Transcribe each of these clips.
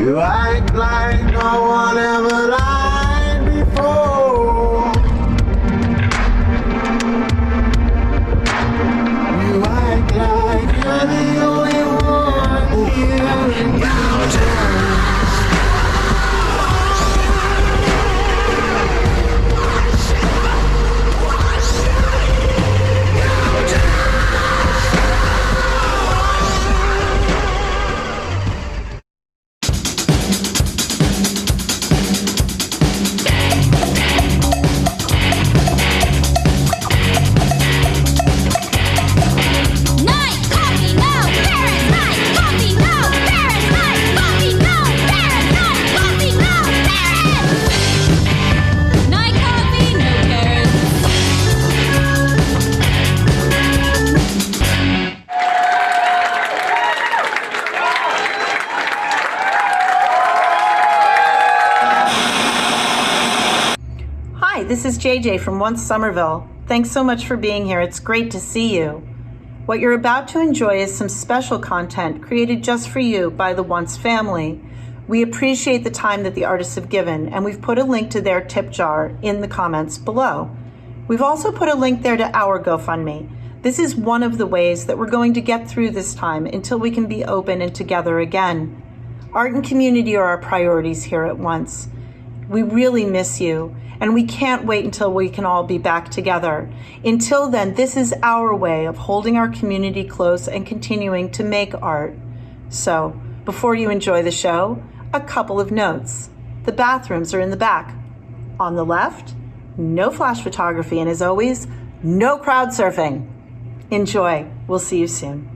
You act like no one ever lied before. You act like you're the only one here in town. This is JJ from Once Somerville. Thanks so much for being here. It's great to see you. What you're about to enjoy is some special content created just for you by the Once family. We appreciate the time that the artists have given, and we've put a link to their tip jar in the comments below. We've also put a link there to our GoFundMe. This is one of the ways that we're going to get through this time until we can be open and together again. Art and community are our priorities here at Once. We really miss you, and we can't wait until we can all be back together. Until then, this is our way of holding our community close and continuing to make art. So, before you enjoy the show, a couple of notes. The bathrooms are in the back. On the left, no flash photography, and as always, no crowd surfing. Enjoy. We'll see you soon.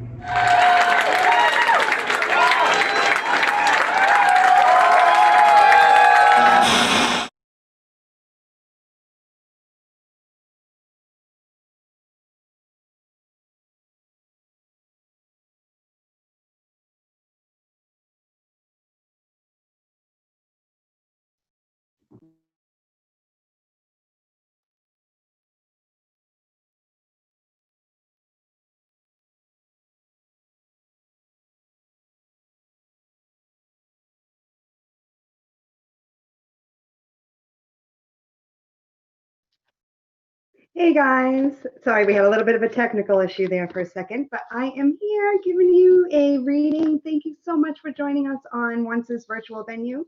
Hey guys, sorry we had a little bit of a technical issue there for a second, but I am here giving you a reading. Thank you so much for joining us on Once's virtual venue.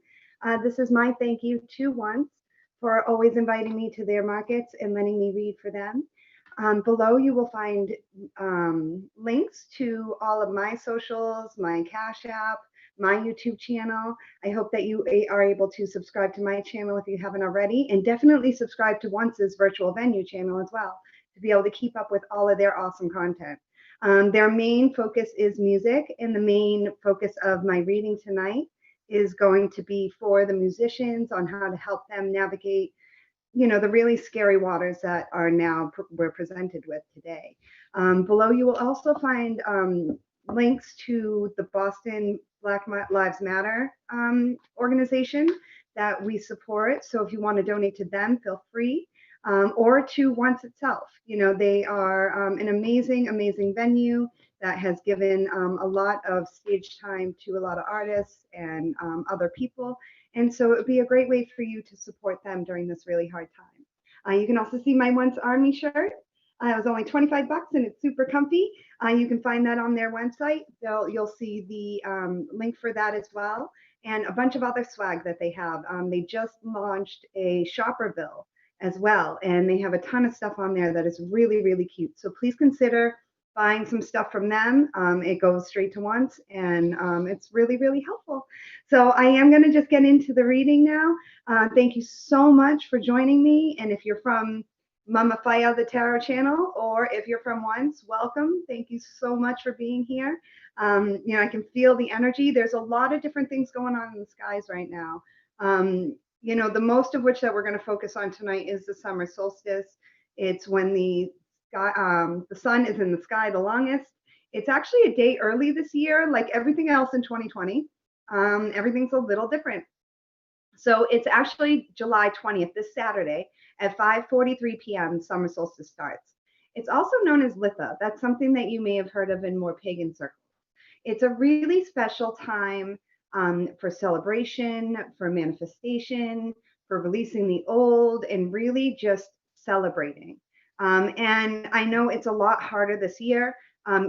This is my thank you to Once for always inviting me to their markets and letting me read for them. Below you will find links to all of my socials, my Cash App, my YouTube channel. I hope that you are able to subscribe to my channel if you haven't already, and definitely subscribe to Once's virtual venue channel as well to be able to keep up with all of their awesome content. Their main focus is music, and the main focus of my reading tonight is going to be for the musicians on how to help them navigate, you know, the really scary waters that are now we're presented with today. Below you will also find links to the Boston Black Lives Matter organization that we support. So if you want to donate to them, feel free, or to Once itself. You know, they are an amazing, amazing venue that has given a lot of stage time to a lot of artists and other people. And so it would be a great way for you to support them during this really hard time. You can also see my Once Army shirt. It was only 25 bucks and it's super comfy. You can find that on their website. You'll see the link for that as well, and a bunch of other swag that they have. They just launched a shopper bill as well, and they have a ton of stuff on there that is really, really cute. So please consider buying some stuff from them. It goes straight to Once, and it's really, really helpful. So I am going to just get into the reading now. Thank you so much for joining me. And if you're from Mama Fiya, the Tarot channel, or if you're from Once, welcome. Thank you so much for being here. You know, I can feel the energy. There's a lot of different things going on in the skies right now. You know, the most of which that we're going to focus on tonight is the summer solstice. It's when the sun is in the sky the longest. It's actually a day early this year, like everything else in 2020. Everything's a little different. So it's actually July 20th, this Saturday at 5:43 p.m. Summer solstice starts. It's also known as Litha. That's something that you may have heard of in more pagan circles. It's a really special time for celebration, for manifestation, for releasing the old, and really just celebrating. And I know it's a lot harder this year.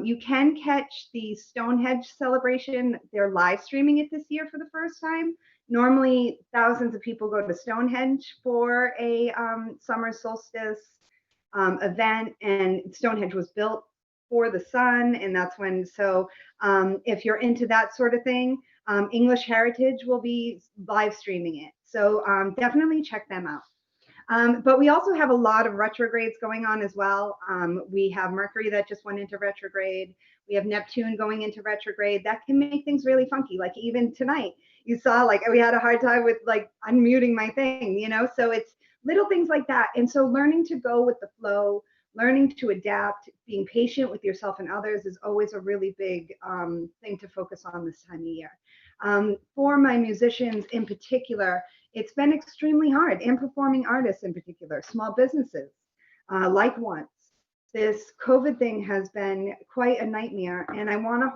You can catch the Stonehenge celebration. They're live streaming it this year for the first time. Normally, thousands of people go to Stonehenge for a summer solstice event, and Stonehenge was built for the sun, and that's when. So, if you're into that sort of thing, English Heritage will be live streaming it. So definitely check them out. But we also have a lot of retrogrades going on as well. We have Mercury that just went into retrograde. We have Neptune going into retrograde. That can make things really funky. Like even tonight, you saw like we had a hard time with like unmuting my thing, you know? So it's little things like that. And so learning to go with the flow, learning to adapt, being patient with yourself and others is always a really big thing to focus on this time of year. For my musicians in particular, it's been extremely hard, and performing artists in particular, small businesses like Once. This COVID thing has been quite a nightmare, and I want to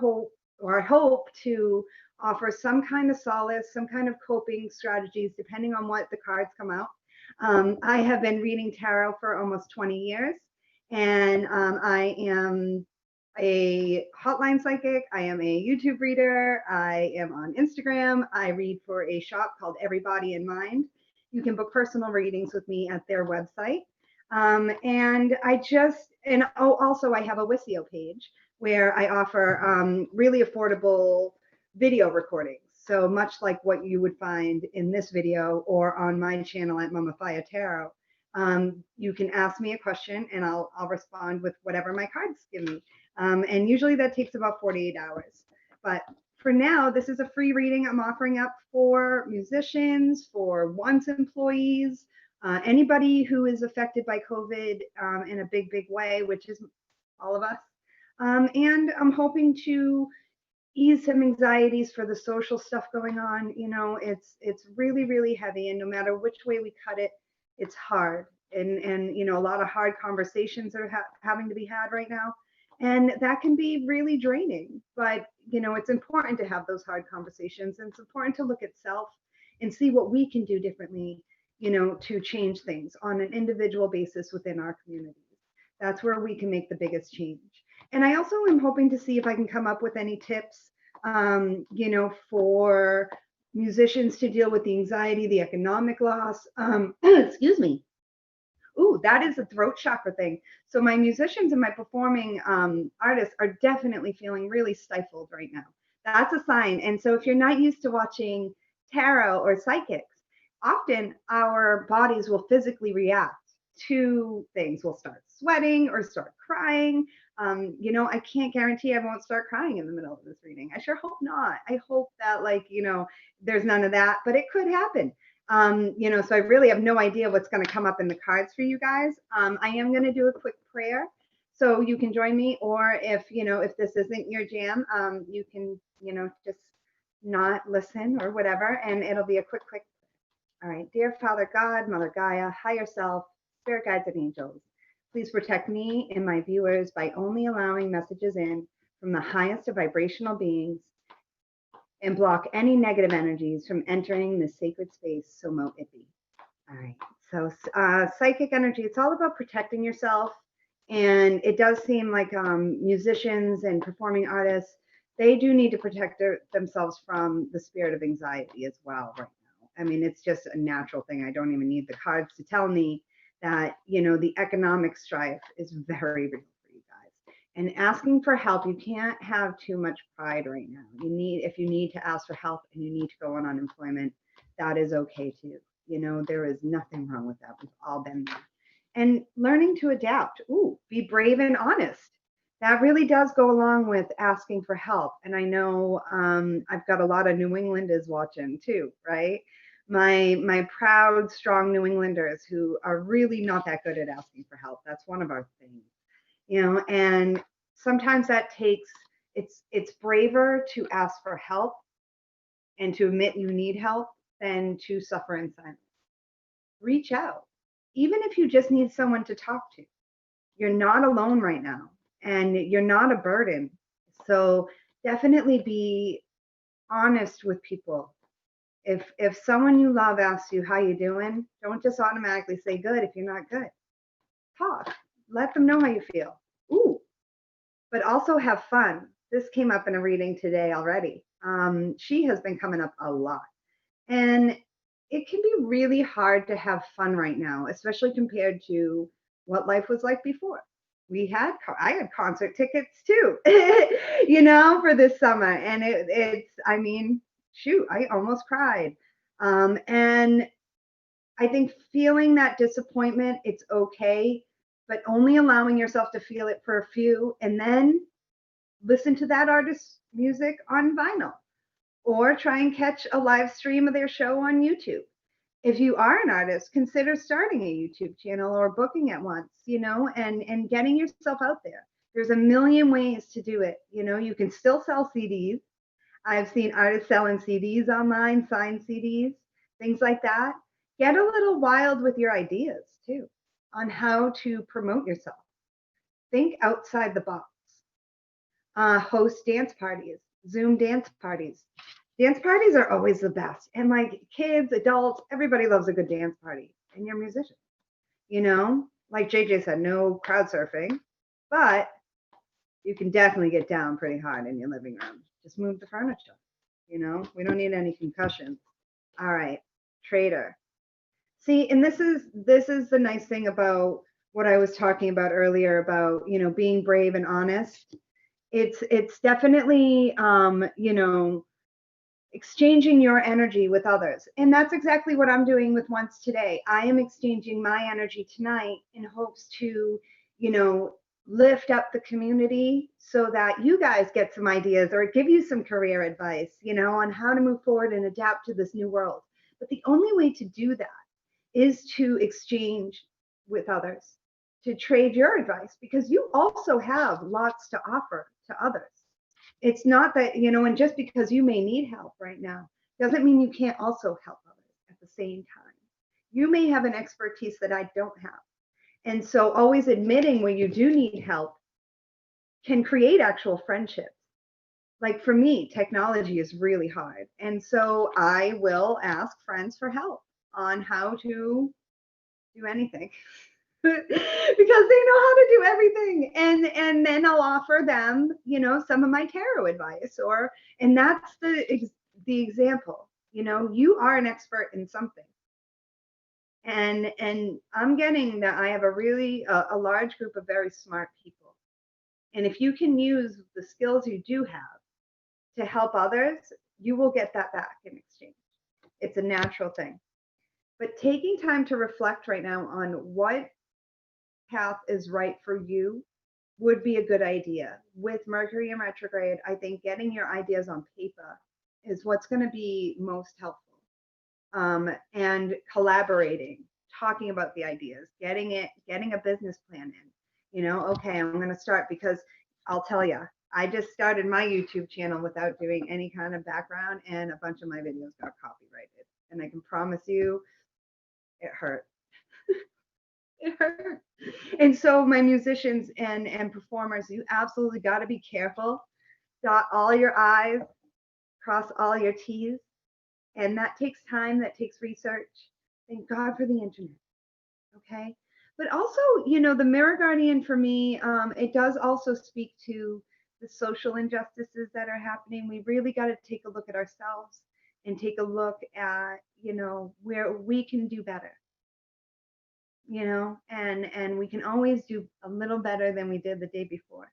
hope to offer some kind of solace, some kind of coping strategies, depending on what the cards come out. I have been reading tarot for almost 20 years, and I am a hotline psychic. I am a YouTube reader. I am on Instagram. I read for a shop called Everybody in Mind. You can book personal readings with me at their website. Also I have a Wissio page where I offer really affordable video recordings. So much like what you would find in this video or on my channel at Mama Fiya Tarot. You can ask me a question and I'll respond with whatever my cards give me. And usually that takes about 48 hours. But for now, this is a free reading I'm offering up for musicians, for once employees, anybody who is affected by COVID in a big, big way, which is all of us. And I'm hoping to ease some anxieties for the social stuff going on. You know, it's really, really heavy, and no matter which way we cut it, it's hard. And you know, a lot of hard conversations are having to be had right now, and that can be really draining. But you know, it's important to have those hard conversations, and it's important to look at self and see what we can do differently, you know, to change things on an individual basis within our communities. That's where we can make the biggest change. And I also am hoping to see if I can come up with any tips, you know, for musicians to deal with the anxiety, the economic loss. Excuse me. Ooh, that is a throat chakra thing. So my musicians and my performing artists are definitely feeling really stifled right now. That's a sign. And so if you're not used to watching tarot or psychics, often our bodies will physically react to things. We'll start sweating or start crying. You know, I can't guarantee I won't start crying in the middle of this reading. I sure hope not. I hope that, like, you know, there's none of that, but it could happen. You know, so I really have no idea what's going to come up in the cards for you guys. I am going to do a quick prayer so you can join me, or if, you know, if this isn't your jam, you can, you know, just not listen or whatever, and it'll be a quick. All right. Dear Father God, Mother Gaia, higher self, spirit guides and angels, please protect me and my viewers by only allowing messages in from the highest of vibrational beings and block any negative energies from entering this sacred space, so mote it be. All right. So psychic energy, it's all about protecting yourself. And it does seem like musicians and performing artists, they do need to protect themselves from the spirit of anxiety as well right now. I mean, it's just a natural thing. I don't even need the cards to tell me that, you know, the economic strife is very real for you guys. And asking for help, you can't have too much pride right now. If you need to ask for help and you need to go on unemployment, that is okay too. You know, there is nothing wrong with that. We've all been there. And learning to adapt. Ooh, be brave and honest. That really does go along with asking for help. And I know I've got a lot of New Englanders watching too, right? My proud, strong New Englanders who are really not that good at asking for help. That's one of our things, you know. And sometimes that takes it's braver to ask for help and to admit you need help than to suffer in silence. Reach out, even if you just need someone to talk to. You're not alone right now, and you're not a burden. So definitely be honest with people. If someone you love asks you how you doing, don't just automatically say good if you're not good. Talk. Let them know how you feel. Ooh, but also have fun. This came up in a reading today already. She has been coming up a lot. And it can be really hard to have fun right now, especially compared to what life was like before. I had concert tickets too, you know, for this summer. And I mean, shoot, I almost cried. And I think feeling that disappointment, it's okay, but only allowing yourself to feel it for a few and then listen to that artist's music on vinyl or try and catch a live stream of their show on YouTube. If you are an artist, consider starting a YouTube channel or booking at once, you know, and getting yourself out there. There's a million ways to do it. You know, you can still sell CDs. I've seen artists selling CDs online, signed CDs, things like that. Get a little wild with your ideas too on how to promote yourself. Think outside the box. Host dance parties, Zoom dance parties. Dance parties are always the best. And like kids, adults, everybody loves a good dance party. and you're a musician. You know, like JJ said, no crowd surfing, but you can definitely get down pretty hard in your living room. Just move the furniture. You know, we don't need any concussions. All right, Trader. See, and this is the nice thing about what I was talking about earlier about, you know, being brave and honest. It's definitely you know, exchanging your energy with others. And that's exactly what I'm doing with Once today. I am exchanging my energy tonight in hopes to, you know, lift up the community so that you guys get some ideas or give you some career advice, you know, on how to move forward and adapt to this new world. But the only way to do that is to exchange with others, to trade your advice, because you also have lots to offer to others. It's not that, you know, and just because you may need help right now doesn't mean you can't also help others at the same time. You may have an expertise that I don't have. And so always admitting when you do need help can create actual friendships. Like for me, technology is really hard. And so I will ask friends for help on how to do anything because they know how to do everything, and then I'll offer them, you know, some of my tarot advice, or and that's the example. You know, you are an expert in something, and I'm getting that I have a really a large group of very smart people, and if you can use the skills you do have to help others, you will get that back in exchange. It's a natural thing. But taking time to reflect right now on what path is right for you would be a good idea. With Mercury in retrograde, I think getting your ideas on paper is what's going to be most helpful. And collaborating, talking about the ideas, getting a business plan in. You know, okay, I'm going to start because I'll tell you, I just started my YouTube channel without doing any kind of background, and a bunch of my videos got copyrighted. And I can promise you, it hurt. It hurt. And so my musicians and performers, you absolutely got to be careful. Dot all your I's, cross all your T's. And that takes time, that takes research. Thank God for the internet. Okay. But also, you know, the Mirror Guardian for me, it does also speak to the social injustices that are happening. We really got to take a look at ourselves and take a look at, you know, where we can do better. You know, and we can always do a little better than we did the day before.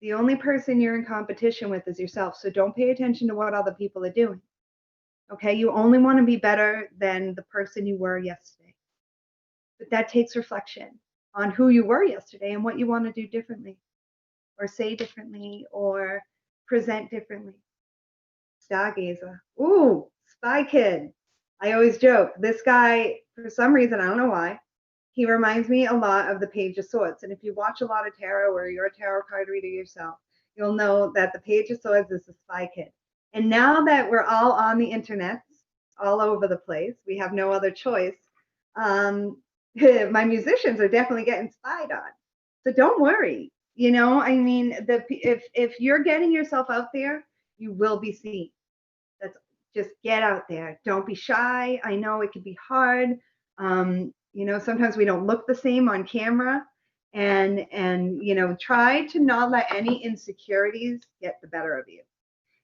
The only person you're in competition with is yourself, so don't pay attention to what other people are doing. Okay, you only want to be better than the person you were yesterday. But that takes reflection on who you were yesterday and what you want to do differently, or say differently, or present differently. Stargazer. Ooh, Spy Kid. I always joke, this guy, for some reason, I don't know why, he reminds me a lot of the Page of Swords. And if you watch a lot of tarot, or you're a tarot card reader yourself, you'll know that the Page of Swords is the Spy Kid. And now that we're all on the internet, all over the place, we have no other choice. My musicians are definitely getting spied on. So don't worry. You know, I mean, if you're getting yourself out there, you will be seen. That's just get out there. Don't be shy. I know it can be hard. You know, sometimes we don't look the same on camera, and you know, try to not let any insecurities get the better of you,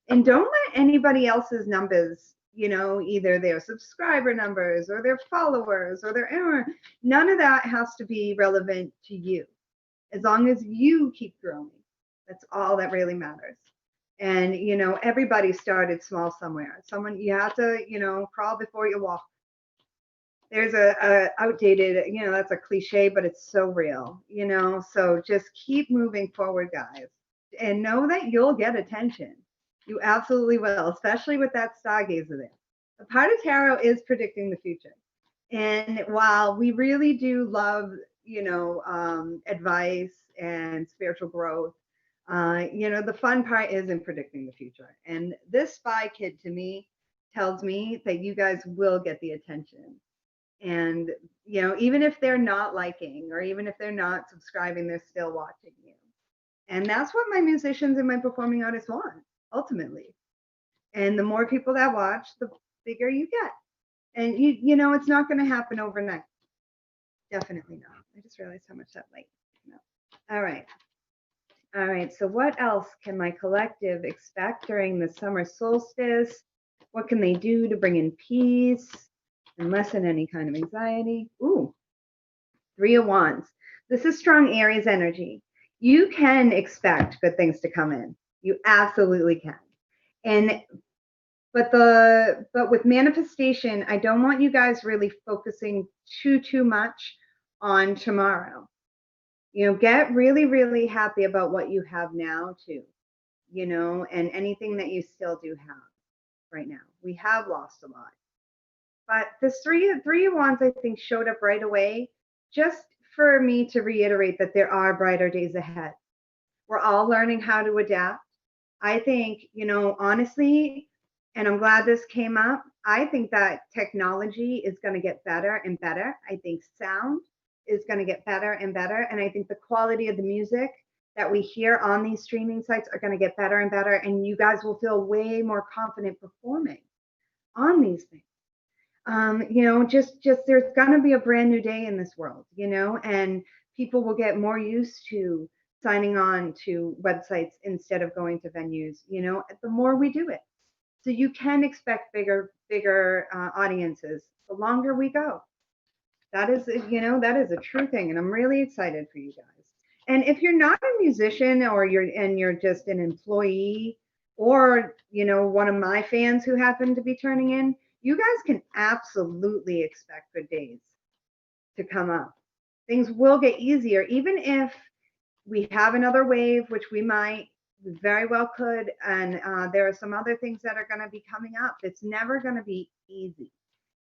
and don't let anybody else's numbers, you know, either their subscriber numbers or their followers or their, none of that has to be relevant to you. As long as you keep growing, that's all that really matters. And you know, everybody started small somewhere. Someone, you have to, you know, crawl before you walk. There's a outdated, you know, that's a cliche, but it's so real, you know. So just keep moving forward, guys, and know that you'll get attention. You absolutely will, especially with that stargazer there. The part of tarot is predicting the future, and while we really do love, you know, advice and spiritual growth, you know, the fun part is in predicting the future. And this Spy Kid to me tells me that you guys will get the attention. And you know, even if they're not liking, or even if they're not subscribing, they're still watching you. And that's what my musicians and my performing artists want, ultimately. And the more people that watch, the bigger you get. And you know, it's not going to happen overnight. Definitely not. I just realized how much that light. No. All right. All right. So what else can my collective expect during the summer solstice? What can they do to bring in peace and lessen any kind of anxiety? Ooh, Three of Wands. This is strong Aries energy. You can expect good things to come in. You absolutely can. And but with manifestation, I don't want you guys really focusing too much on tomorrow. You know, get really, really happy about what you have now too, you know, and anything that you still do have right now. We have lost a lot. But this three of wands, I think, showed up right away, just for me to reiterate that there are brighter days ahead. We're all learning how to adapt. I think, you know, honestly, and I'm glad this came up, I think that technology is going to get better and better. I think sound is going to get better and better. And I think the quality of the music that we hear on these streaming sites are going to get better and better. And you guys will feel way more confident performing on these things. You know, just there's going to be a brand new day in this world, you know, and people will get more used to signing on to websites instead of going to venues, you know, the more we do it. So you can expect bigger audiences the longer we go. That is, you know, that is a true thing. And I'm really excited for you guys. And if you're not a musician or you're just an employee or, you know, one of my fans who happen to be turning in, you guys can absolutely expect good days to come up. Things will get easier, even if we have another wave, which we might, we very well could. And there are some other things that are going to be coming up. It's never going to be easy.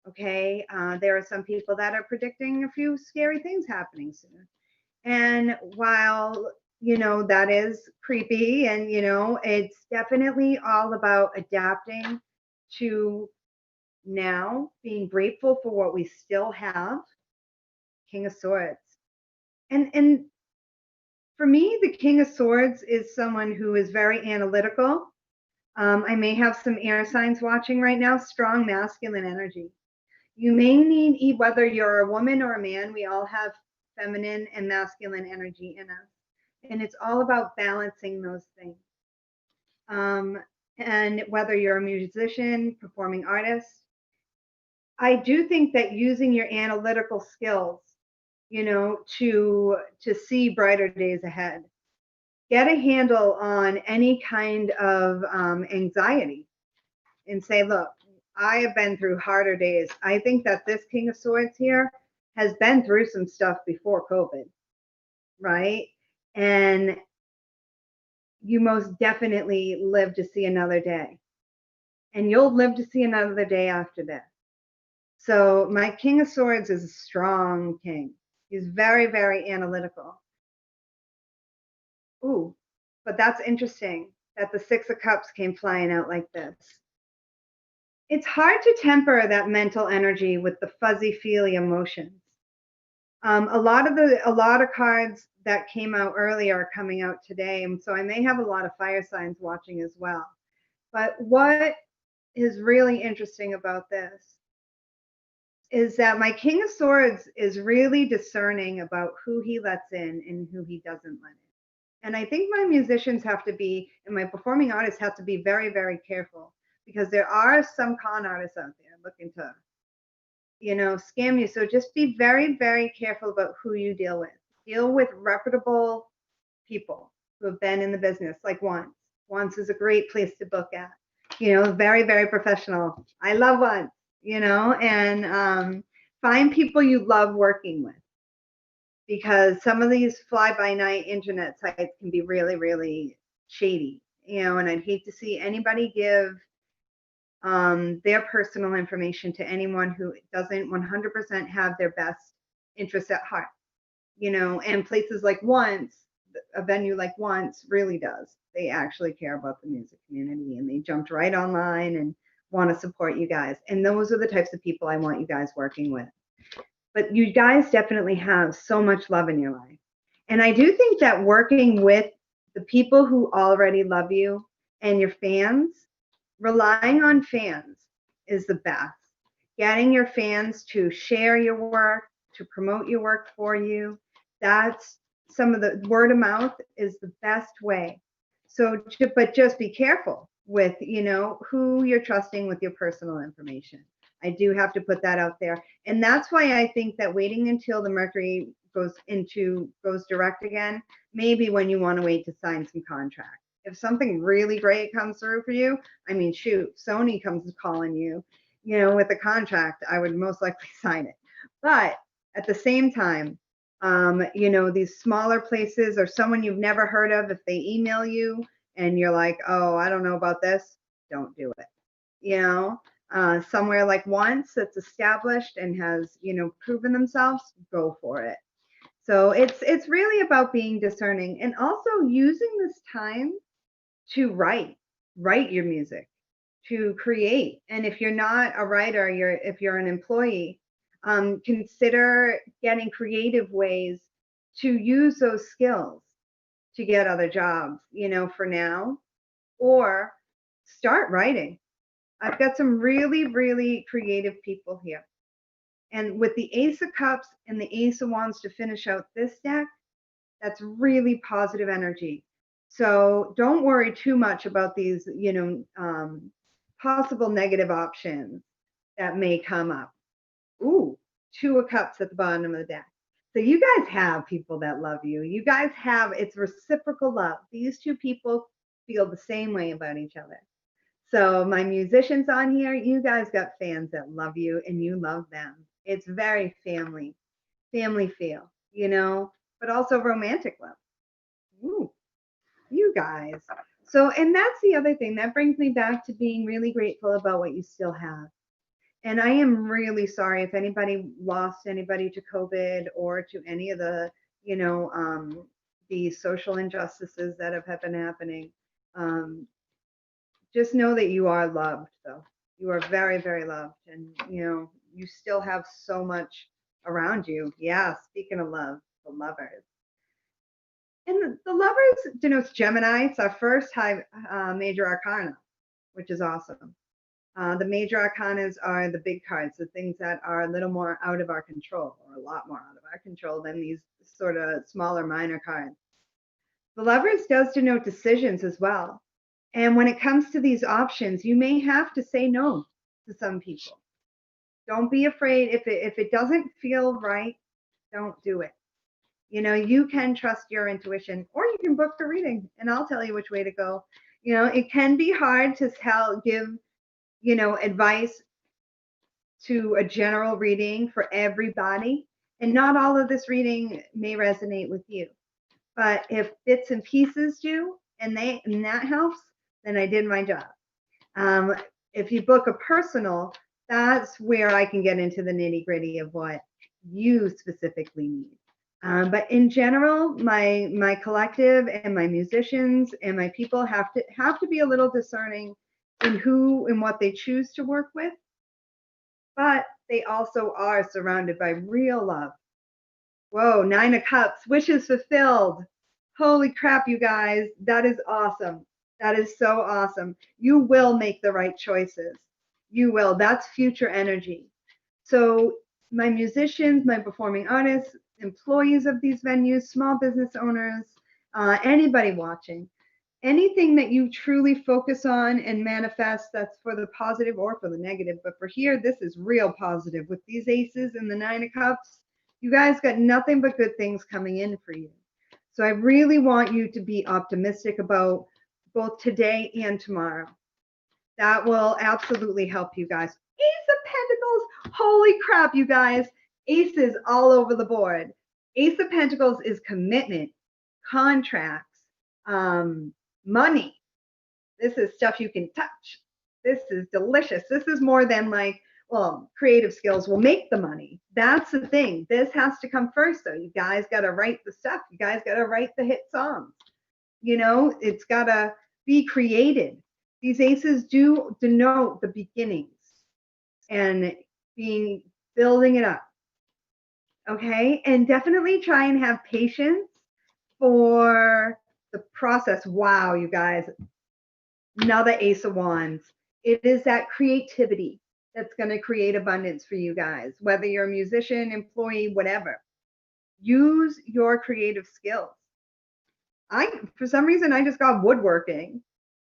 Okay. There are some people that are predicting a few scary things happening soon. And while, you know, that is creepy and, you know, it's definitely all about adapting to now, being grateful for what we still have. King of Swords. And for me, the King of Swords is someone who is very analytical. I may have some air signs watching right now, strong masculine energy. You may need, whether you're a woman or a man, we all have feminine and masculine energy in us. And it's all about balancing those things. And whether you're a musician, performing artist, I do think that using your analytical skills, you know, to see brighter days ahead, get a handle on any kind of anxiety and say, look, I have been through harder days. I think that this King of Swords here has been through some stuff before COVID, right? And you most definitely live to see another day. And you'll live to see another day after this. So my King of Swords is a strong king. He's very, very analytical. Ooh, but that's interesting that the Six of Cups came flying out like this. It's hard to temper that mental energy with the fuzzy, feely emotions. A lot of cards that came out earlier are coming out today, and so I may have a lot of fire signs watching as well. But what is really interesting about this is that my King of Swords is really discerning about who he lets in and who he doesn't let in. And I think my musicians have to be, and my performing artists have to be very, very careful, because there are some con artists out there looking to, you know, scam you. So just be very, very careful about who you deal with. Deal with reputable people who have been in the business, like Once. Once is a great place to book at. You know, very, very professional. I love Once, you know, and find people you love working with, because some of these fly-by-night internet sites can be really, really shady, you know, and I'd hate to see anybody give their personal information to anyone who doesn't 100% have their best interests at heart, you know. And places like Once, a venue like Once really does. They actually care about the music community, and they jumped right online and want to support you guys. And those are the types of people I want you guys working with. But you guys definitely have so much love in your life. And I do think that working with the people who already love you and your fans, relying on fans is the best. Getting your fans to share your work, to promote your work for you. That's some of the word of mouth is the best way. So, but just be careful with, who you're trusting with your personal information. I do have to put that out there. And that's why I think that waiting until the Mercury goes direct again, maybe when you want to wait to sign some contract. If something really great comes through for you, I mean, shoot, Sony comes calling you, with a contract, I would most likely sign it. But at the same time, these smaller places or someone you've never heard of, if they email you and you're like, oh, I don't know about this, don't do it. Somewhere like Once that's established and has, proven themselves, go for it. So it's really about being discerning and also using this time to write your music, to create. And if you're not a writer, if you're an employee, consider getting creative ways to use those skills to get other jobs, for now, or start writing. I've got some really, really creative people here. And with the Ace of Cups and the Ace of Wands to finish out this deck, that's really positive energy. So don't worry too much about these, possible negative options that may come up. Ooh, Two of Cups at the bottom of the deck. So you guys have people that love you. You guys have, it's reciprocal love. These two people feel the same way about each other. So my musicians on here, you guys got fans that love you and you love them. It's very family feel, but also romantic love. Ooh, you guys. So, and that's the other thing that brings me back to being really grateful about what you still have. And I am really sorry if anybody lost anybody to COVID or to any of the, the social injustices that have been happening. Just know that you are loved, though. You are very, very loved. And, you still have so much around you. Yeah, speaking of love, the Lovers. And the Lovers denotes Gemini. It's our first high major arcana, which is awesome. The major arcanas are the big cards, the things that are a little more out of our control, or a lot more out of our control than these sort of smaller minor cards. The Lovers does denote decisions as well. And when it comes to these options, you may have to say no to some people. Don't be afraid. If it doesn't feel right, don't do it. You can trust your intuition, or you can book the reading and I'll tell you which way to go. It can be hard to give, advice to a general reading for everybody. And not all of this reading may resonate with you. But if bits and pieces do, and that helps, then I did my job. If you book a personal, that's where I can get into the nitty gritty of what you specifically need. But in general, my collective and my musicians and my people have to be a little discerning in who and what they choose to work with. But they also are surrounded by real love. Whoa, 9 of Cups, wishes fulfilled. Holy crap, you guys, that is awesome. That is so awesome. You will make the right choices. You will. That's future energy. So my musicians, my performing artists, employees of these venues, small business owners, anybody watching, anything that you truly focus on and manifest, that's for the positive or for the negative. But for here, this is real positive. With these aces and the 9 of Cups, you guys got nothing but good things coming in for you. So I really want you to be optimistic about both today and tomorrow. That will absolutely help you guys. Ace of Pentacles. Holy crap, you guys. Aces all over the board. Ace of Pentacles is commitment, contracts, money. This is stuff you can touch. This is delicious. This is more than like, well, creative skills will make the money. That's the thing. This has to come first, though. You guys got to write the stuff. You guys got to write the hit songs. It's got to be created. These aces do denote the beginnings and building it up. Okay. And definitely try and have patience for the process. Wow, you guys. Another Ace of Wands. It is that creativity that's going to create abundance for you guys, whether you're a musician, employee, whatever. Use your creative skills. For some reason, I just got woodworking.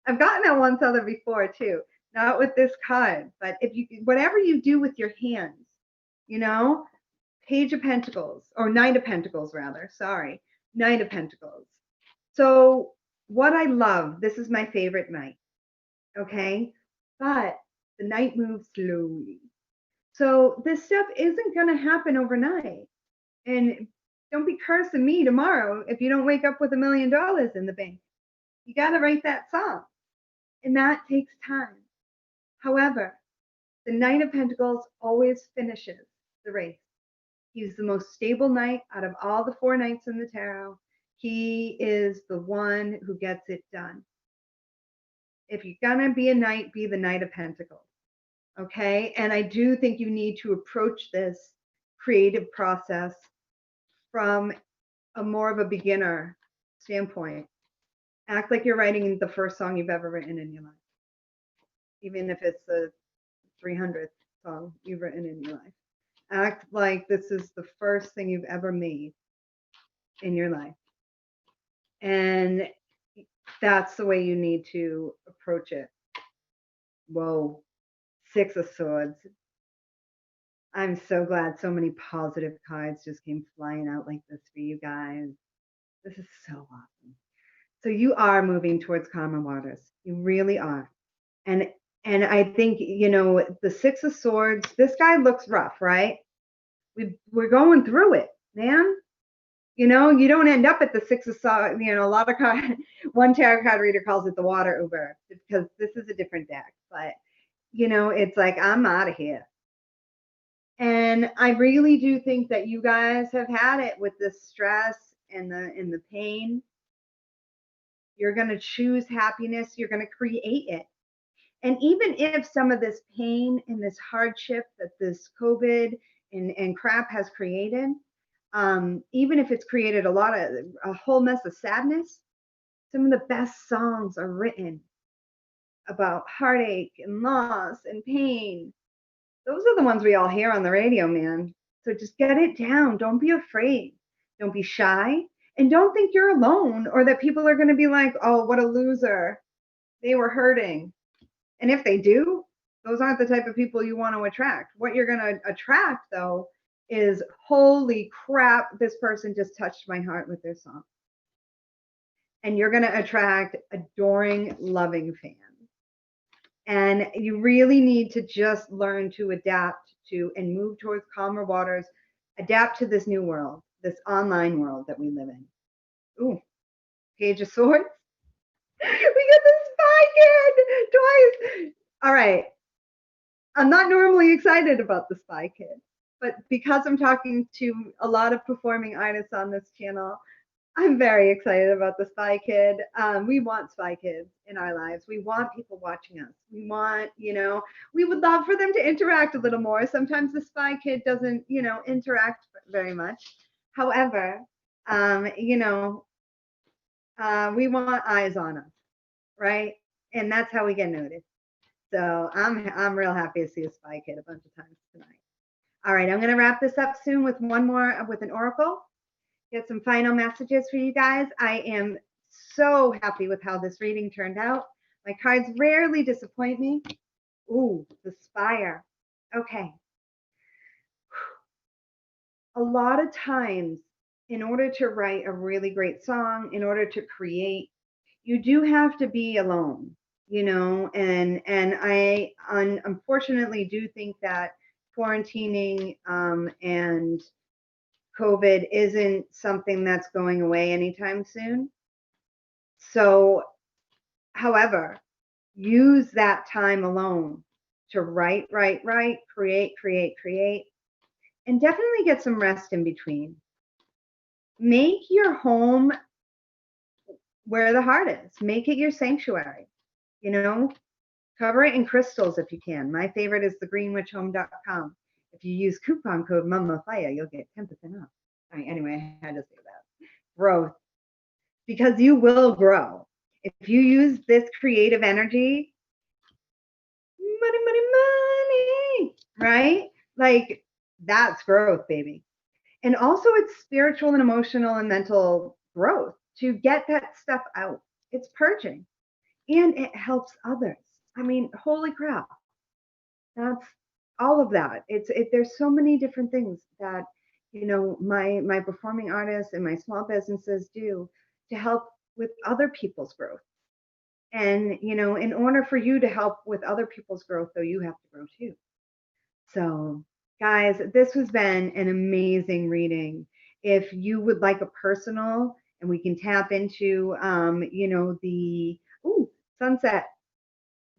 I've gotten that once other before too, not with this card, but if you, whatever you do with your hands, you know, Page of Pentacles, or Knight of Pentacles rather, sorry, Knight of Pentacles. So what I love, this is my favorite knight, okay? But the knight moves slowly. So this stuff isn't going to happen overnight. And don't be cursing me tomorrow if you don't wake up with $1 million in the bank. You got to write that song. And that takes time. However, the Knight of Pentacles always finishes the race. He's the most stable knight out of all the 4 knights in the tarot. He is the one who gets it done. If you're going to be a knight, be the Knight of Pentacles. Okay? And I do think you need to approach this creative process from a more of a beginner standpoint. Act like you're writing the first song you've ever written in your life, even if it's the 300th song you've written in your life. Act like this is the first thing you've ever made in your life. And that's the way you need to approach it. Whoa, 6 of Swords. I'm so glad so many positive cards just came flying out like this for you guys. This is so awesome. So you are moving towards calmer waters. You really are. And I think, you know, the 6 of Swords, this guy looks rough, right? We're going through it, man. You know, you don't end up at the 6 of Swords. You know, a lot of one tarot card reader calls it the water Uber because this is a different deck. But, you know, it's like, I'm out of here. And I really do think that you guys have had it with the stress and the pain. You're going to choose happiness. You're going to create it. And even if some of this pain and this hardship that this COVID and crap has created, even if it's created a whole mess of sadness, some of the best songs are written about heartache and loss and pain. Those are the ones we all hear on the radio, man. So just get it down. Don't be afraid. Don't be shy. And don't think you're alone or that people are going to be like, oh, what a loser. They were hurting. And if they do, those aren't the type of people you want to attract. What you're going to attract, though, is holy crap, this person just touched my heart with their song. And you're going to attract adoring, loving fans. And you really need to just learn to adapt to and move towards calmer waters, adapt to this new world, this online world that we live in. Ooh, Page of Swords. We get the Spy Kid twice. All right. I'm not normally excited about the Spy Kid, but because I'm talking to a lot of performing artists on this channel, I'm very excited about the Spy Kid. We want Spy Kids in our lives. We want people watching us. We want, you know, we would love for them to interact a little more. Sometimes the Spy Kid doesn't, you know, interact very much. However, you know, we want eyes on us, right? And that's how we get noticed. So I'm real happy to see a Spy Kid a bunch of times tonight. All right, I'm going to wrap this up soon with one more, with an oracle. Get some final messages for you guys. I am so happy with how this reading turned out. My cards rarely disappoint me. Ooh, the Spire. Okay. A lot of times, in order to write a really great song, in order to create, you do have to be alone, you know, and I unfortunately do think that quarantining and COVID isn't something that's going away anytime soon. So, however, use that time alone to write, create, and definitely get some rest in between. Make your home where the heart is. Make it your sanctuary. You know, cover it in crystals if you can. My favorite is thegreenwitchhome.com. If you use coupon code Fiya, you'll get 10% off. All right, anyway, I had to say that. Growth. Because you will grow. If you use this creative energy, right? Like that's growth, baby. And also it's spiritual and emotional and mental growth to get that stuff out. It's purging and it helps others. I mean, holy crap. That's all of that. There's so many different things that, you know, my performing artists and my small businesses do to help with other people's growth. And, you know, in order for you to help with other people's growth, though, you have to grow too. So, guys, this has been an amazing reading. If you would like a personal, and we can tap into, you know, the sunset.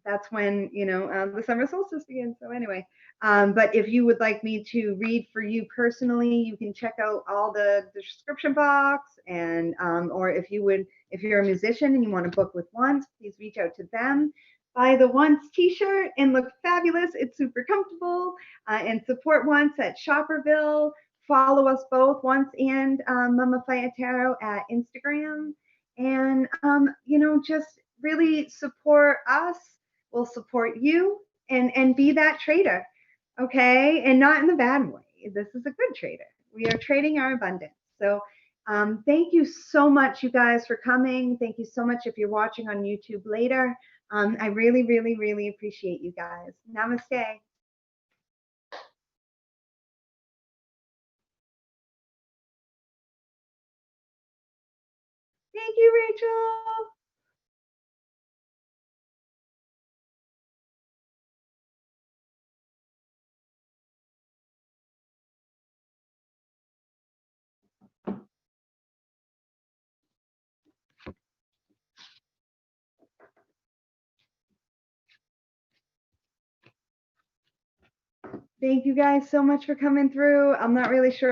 That's when, you know, the summer solstice begins. So anyway, but if you would like me to read for you personally, you can check out all the description box, and or if you're a musician and you want to book with Once, please reach out to them. Buy the Once t-shirt and look fabulous. It's super comfortable, and support Once at Shopperville. Follow us both, Once and Mama Fiya Tarot, at Instagram, and you know, just really support us. Will support you, and be that trader, okay? And not in the bad way. This is a good trader. We are trading our abundance. So thank you so much, you guys, for coming. Thank you so much if you're watching on YouTube later. I really, really, really appreciate you guys. Namaste. Thank you, Rachel. Thank you guys so much for coming through. I'm not really sure